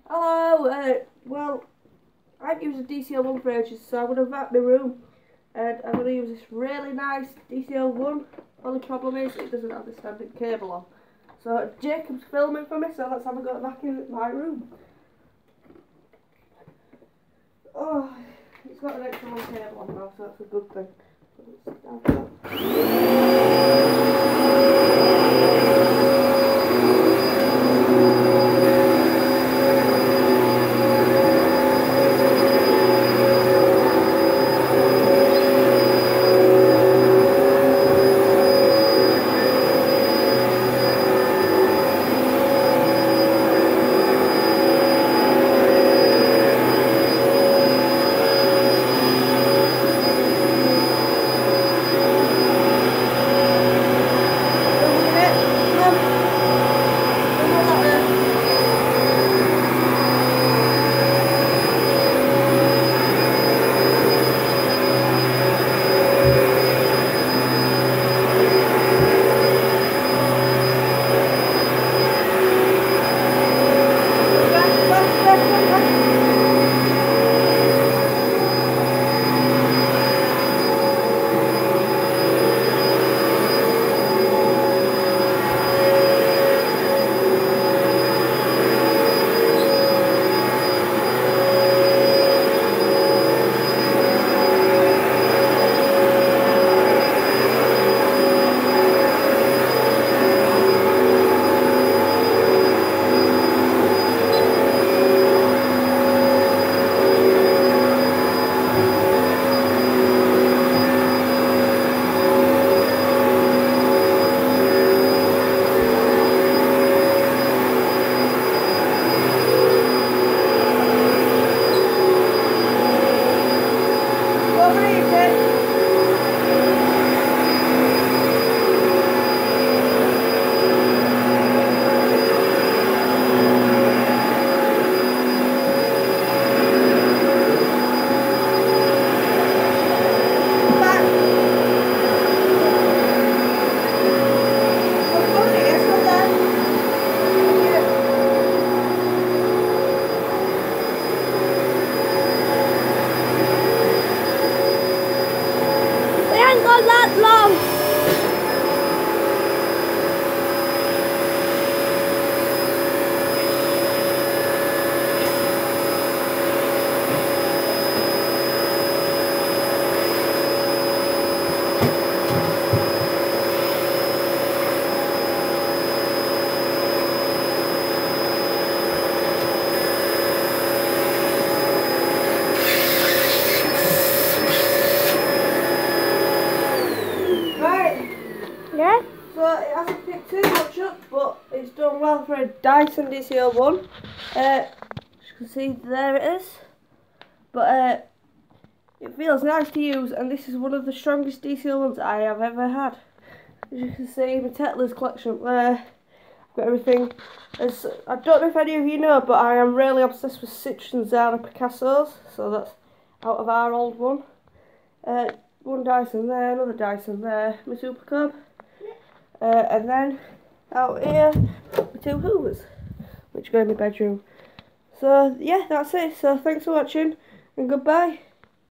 Hello, well, I've used a dc01 for ages, so I'm going to vac my room, and I'm going to use this really nice dc01. Only problem is it doesn't have the standard cable on. So Jacob's filming for me, so let's have a go at vacuuming my room. Oh, it's got an extra long cable on now, so that's a good thing. Not that long. Yeah? So it hasn't picked too much up, but it's done well for a Dyson dc01. As you can see, there it is. But it feels nice to use, and this is one of the strongest dc01s I have ever had. As you can see, my Tesla's collection up there. I've got everything. I don't know if any of you know, but I am really obsessed with Citroen Zara Picassos. So that's out of our old one. One Dyson there, another Dyson there, my Super Cub. And then out here, my two Hoovers, which go in my bedroom. So yeah, that's it. So thanks for watching, and goodbye.